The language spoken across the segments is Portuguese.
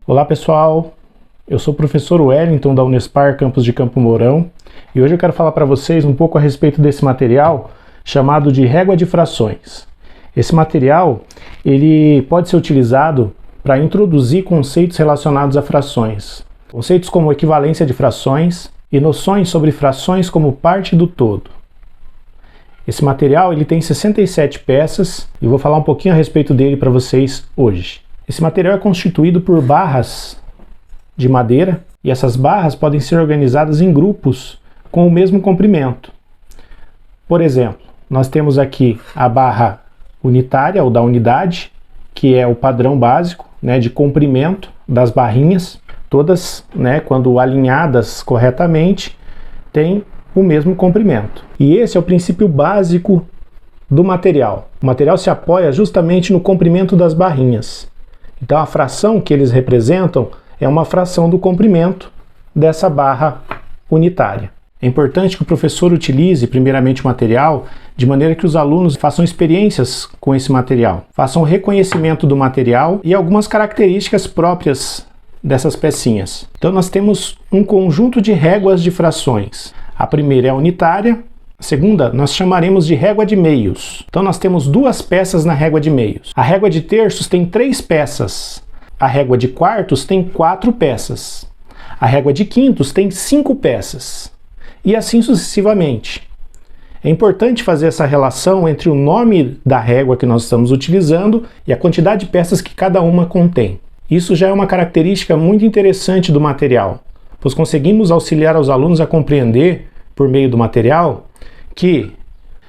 Olá pessoal, eu sou o professor Wellington da Unespar Campus de Campo Mourão e hoje eu quero falar para vocês um pouco a respeito desse material chamado de régua de frações. Esse material ele pode ser utilizado para introduzir conceitos relacionados a frações, conceitos como equivalência de frações e noções sobre frações como parte do todo. Esse material ele tem 67 peças e eu vou falar um pouquinho a respeito dele para vocês hoje. Esse material é constituído por barras de madeira e essas barras podem ser organizadas em grupos com o mesmo comprimento. Por exemplo, nós temos aqui a barra unitária ou da unidade, que é o padrão básico, de comprimento das barrinhas. Todas, quando alinhadas corretamente, têm o mesmo comprimento. E esse é o princípio básico do material. O material se apoia justamente no comprimento das barrinhas. Então a fração que eles representam é uma fração do comprimento dessa barra unitária. É importante que o professor utilize primeiramente o material de maneira que os alunos façam experiências com esse material, façam reconhecimento do material e algumas características próprias dessas pecinhas. Então nós temos um conjunto de réguas de frações. A primeira é a unitária, a segunda nós chamaremos de régua de meios. Então nós temos duas peças na régua de meios. A régua de terços tem 3 peças. A régua de quartos tem 4 peças. A régua de quintos tem 5 peças. E assim sucessivamente. É importante fazer essa relação entre o nome da régua que nós estamos utilizando e a quantidade de peças que cada uma contém. Isso já é uma característica muito interessante do material, pois conseguimos auxiliar os alunos a compreender, por meio do material, que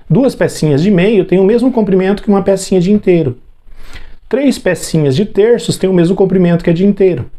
2 pecinhas de meio têm o mesmo comprimento que uma pecinha de inteiro. 3 pecinhas de terços têm o mesmo comprimento que a de inteiro.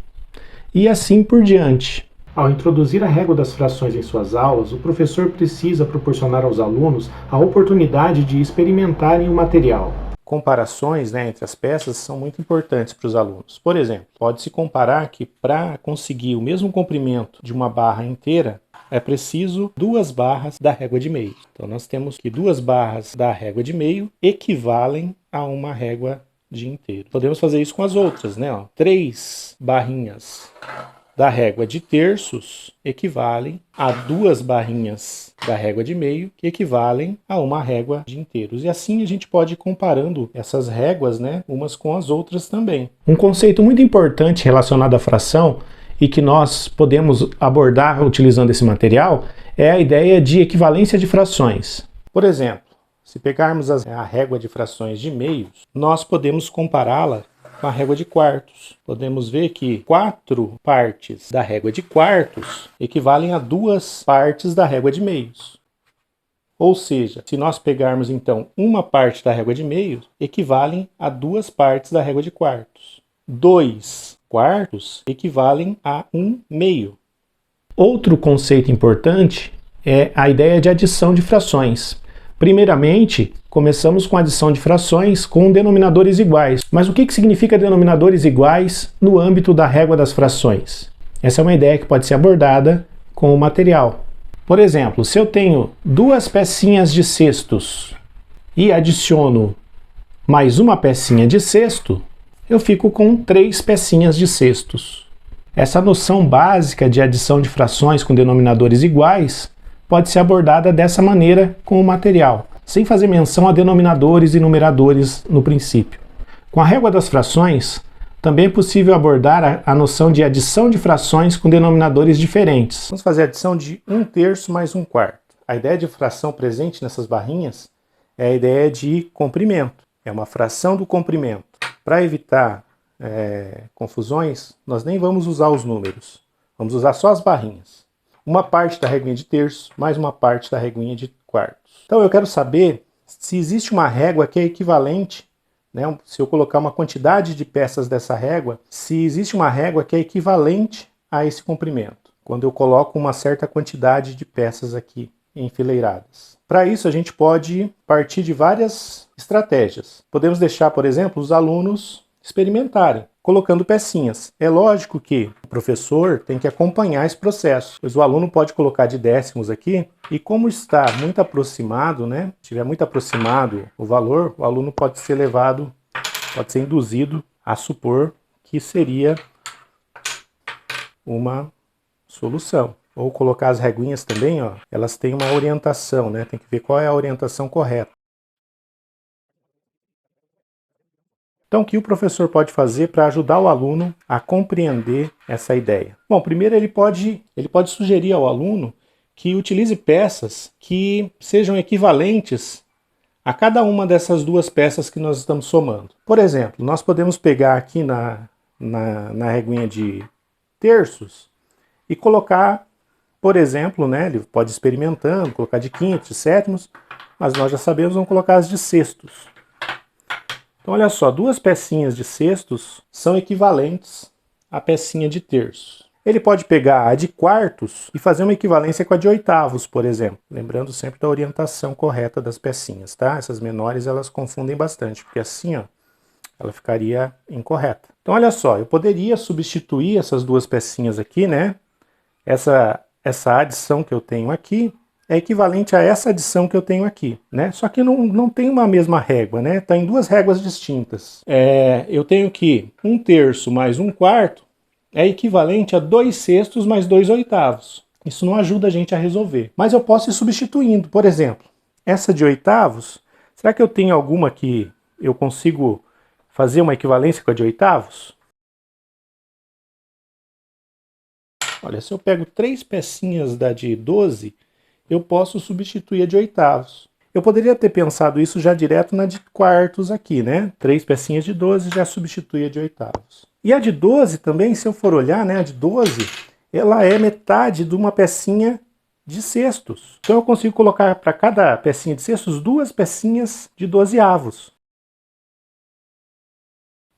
E assim por diante. Ao introduzir a régua das frações em suas aulas, o professor precisa proporcionar aos alunos a oportunidade de experimentarem o material. Comparações entre as peças são muito importantes para os alunos. Por exemplo, pode-se comparar que para conseguir o mesmo comprimento de uma barra inteira, é preciso 2 barras da régua de meio. Então nós temos que 2 barras da régua de meio equivalem a uma régua de inteiro. Podemos fazer isso com as outras, 3 barrinhas da régua de terços equivalem a 2 barrinhas da régua de meio, que equivalem a uma régua de inteiros. E assim a gente pode ir comparando essas réguas, umas com as outras também. Um conceito muito importante relacionado à fração e que nós podemos abordar utilizando esse material é a ideia de equivalência de frações. Por exemplo, se pegarmos a régua de frações de meios, nós podemos compará-la com a régua de quartos. Podemos ver que 4 partes da régua de quartos equivalem a 2 partes da régua de meios. Ou seja, se nós pegarmos então uma parte da régua de meios, equivalem a 2 partes da régua de quartos. 2 quartos equivalem a 1 meio. Outro conceito importante é a ideia de adição de frações. Primeiramente, começamos com a adição de frações com denominadores iguais. Mas o que significa denominadores iguais no âmbito da régua das frações? Essa é uma ideia que pode ser abordada com o material. Por exemplo, se eu tenho 2 pecinhas de cestos e adiciono mais uma pecinha de cesto, eu fico com 3 pecinhas de cestos. Essa noção básica de adição de frações com denominadores iguais pode ser abordada dessa maneira com o material, sem fazer menção a denominadores e numeradores no princípio. Com a régua das frações, também é possível abordar a noção de adição de frações com denominadores diferentes. Vamos fazer a adição de 1/3 mais 1/4. A ideia de fração presente nessas barrinhas é a ideia de comprimento. É uma fração do comprimento. Para evitar confusões, nós nem vamos usar os números. Vamos usar só as barrinhas. Uma parte da reguinha de terços, mais uma parte da reguinha de quartos. Então eu quero saber se existe uma régua que é equivalente, se eu colocar uma quantidade de peças dessa régua, se existe uma régua que é equivalente a esse comprimento, quando eu coloco uma certa quantidade de peças aqui enfileiradas. Para isso a gente pode partir de várias estratégias. Podemos deixar, por exemplo, os alunos experimentarem, colocando pecinhas. É lógico que o professor tem que acompanhar esse processo, pois o aluno pode colocar de décimos aqui, e como está muito aproximado, se estiver muito aproximado o valor, o aluno pode ser induzido a supor que seria uma solução. Ou colocar as reguinhas também, ó, elas têm uma orientação, né? Tem que ver qual é a orientação correta. Então, o que o professor pode fazer para ajudar o aluno a compreender essa ideia? Bom, primeiro ele pode sugerir ao aluno que utilize peças que sejam equivalentes a cada uma dessas duas peças que nós estamos somando. Por exemplo, nós podemos pegar aqui na reguinha de terços e colocar, por exemplo, né, ele pode ir experimentando, colocar de quintos, de sétimos, mas nós já sabemos, vamos colocar as de sextos. Então, olha só, duas pecinhas de sextos são equivalentes à pecinha de terços. Ele pode pegar a de quartos e fazer uma equivalência com a de oitavos, por exemplo. Lembrando sempre da orientação correta das pecinhas, tá? Essas menores, elas confundem bastante, porque assim, ó, ela ficaria incorreta. Então, olha só, eu poderia substituir essas duas pecinhas aqui, né? Essa adição que eu tenho aqui é equivalente a essa adição que eu tenho aqui, né? Só que não tem uma mesma régua, né? Está em duas réguas distintas. Eu tenho que 1/3 mais 1/4 é equivalente a 2/6 mais 2/8. Isso não ajuda a gente a resolver. Mas eu posso ir substituindo. Por exemplo, essa de oitavos, será que eu tenho alguma que eu consigo fazer uma equivalência com a de oitavos? Olha, se eu pego 3 pecinhas da de 12, eu posso substituir a de oitavos. Eu poderia ter pensado isso já direto na de quartos aqui, né? 3 pecinhas de 12 já substitui a de oitavos. E a de 12 também, se eu for olhar, né? A de 12, ela é metade de uma pecinha de sextos. Então eu consigo colocar para cada pecinha de sextos 2 pecinhas de dozeavos.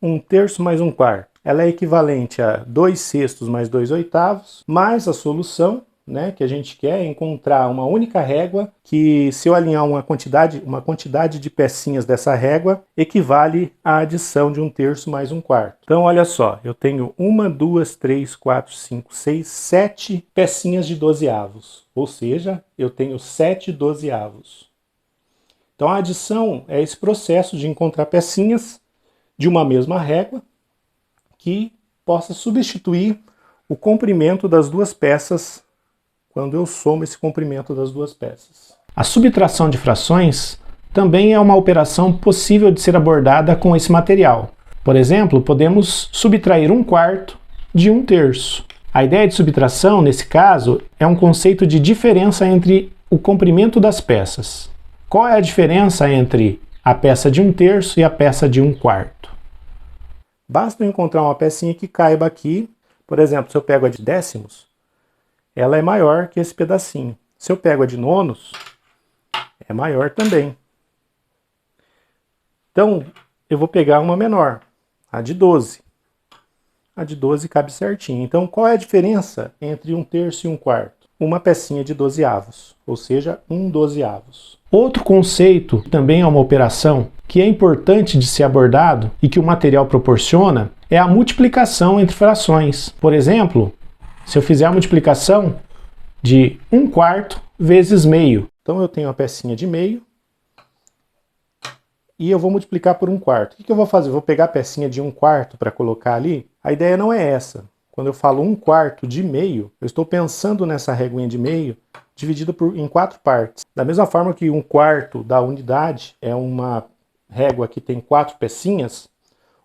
1/3 mais 1/4. Ela é equivalente a 2/6 mais 2/8, mais a solução, né, que a gente quer encontrar uma única régua que, se eu alinhar uma quantidade de pecinhas dessa régua, equivale à adição de 1/3 mais 1/4. Então, olha só, eu tenho 1, 2, 3, 4, 5, 6, 7 pecinhas de dozeavos, ou seja, eu tenho 7 dozeavos. Então, a adição é esse processo de encontrar pecinhas de uma mesma régua que possa substituir o comprimento das duas peças quando eu somo esse comprimento das duas peças. A subtração de frações também é uma operação possível de ser abordada com esse material. Por exemplo, podemos subtrair 1/4 de 1/3. A ideia de subtração, nesse caso, é um conceito de diferença entre o comprimento das peças. Qual é a diferença entre a peça de 1/3 e a peça de 1/4? Basta eu encontrar uma pecinha que caiba aqui. Por exemplo, se eu pego a de décimos, ela é maior que esse pedacinho. Se eu pego a de nonos, é maior também. Então, eu vou pegar uma menor, a de 12. A de 12 cabe certinho. Então, qual é a diferença entre 1/3 e 1/4? Uma pecinha de dozeavos, ou seja, 1/12. Outro conceito, que também é uma operação, que é importante de ser abordado e que o material proporciona, é a multiplicação entre frações. Por exemplo, se eu fizer a multiplicação de 1/4 vezes meio. Então eu tenho uma pecinha de meio e eu vou multiplicar por 1/4. O que eu vou fazer? Eu vou pegar a pecinha de 1/4 para colocar ali? A ideia não é essa. Quando eu falo 1/4 de meio, eu estou pensando nessa reguinha de meio dividida em 4 partes. Da mesma forma que 1/4 da unidade é uma régua que tem 4 pecinhas,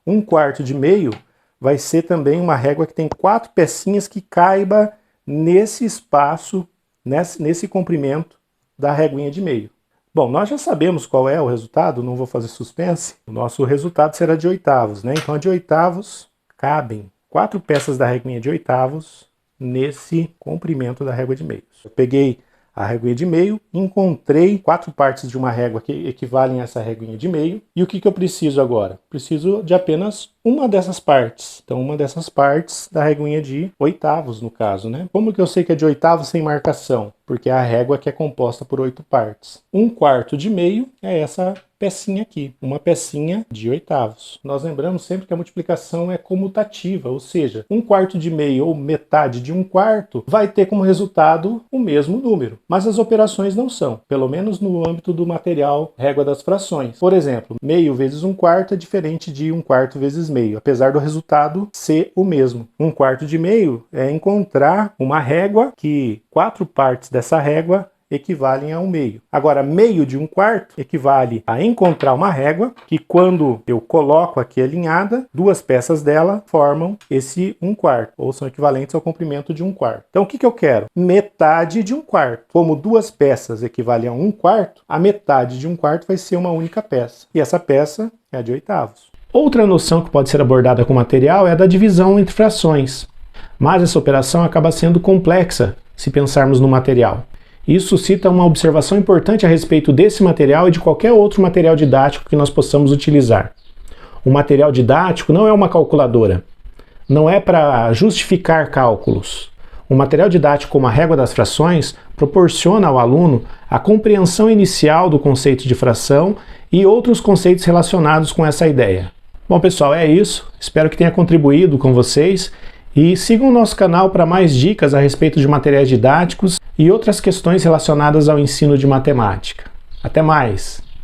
1/4 de meio vai ser também uma régua que tem 4 pecinhas que caiba nesse espaço, nesse comprimento da reguinha de meio. Bom, nós já sabemos qual é o resultado, não vou fazer suspense. O nosso resultado será de oitavos, né? Então, a de oitavos cabem 4 peças da reguinha de oitavos nesse comprimento da régua de meio. Eu peguei a reguinha de meio, encontrei 4 partes de uma régua que equivalem a essa reguinha de meio. E o que eu preciso agora? Preciso de apenas uma dessas partes. Então, uma dessas partes da reguinha de oitavos, no caso, né? Como que eu sei que é de oitavos sem marcação? Porque é a régua que é composta por 8 partes. 1/4 de meio é essa pecinha aqui, uma pecinha de oitavos. Nós lembramos sempre que a multiplicação é comutativa, ou seja, 1/4 de meio ou metade de 1/4 vai ter como resultado o mesmo número. Mas as operações não são, pelo menos no âmbito do material régua das frações. Por exemplo, meio vezes 1/4 é diferente de 1/4 vezes meio, apesar do resultado ser o mesmo. 1/4 de meio é encontrar uma régua que 4 partes dessa régua equivalem a 1/2. Agora, meio de 1/4 equivale a encontrar uma régua que, quando eu coloco aqui alinhada, 2 peças dela formam esse 1/4, ou são equivalentes ao comprimento de 1/4. Então, o que eu quero? Metade de 1/4. Como 2 peças equivalem a 1/4, a metade de 1/4 vai ser uma única peça. E essa peça é a de oitavos. Outra noção que pode ser abordada com o material é a da divisão entre frações. Mas essa operação acaba sendo complexa se pensarmos no material. Isso cita uma observação importante a respeito desse material e de qualquer outro material didático que nós possamos utilizar. O material didático não é uma calculadora, não é para justificar cálculos. O material didático, como a régua das frações, proporciona ao aluno a compreensão inicial do conceito de fração e outros conceitos relacionados com essa ideia. Bom, pessoal, é isso. Espero que tenha contribuído com vocês. E sigam o nosso canal para mais dicas a respeito de materiais didáticos e outras questões relacionadas ao ensino de matemática. Até mais!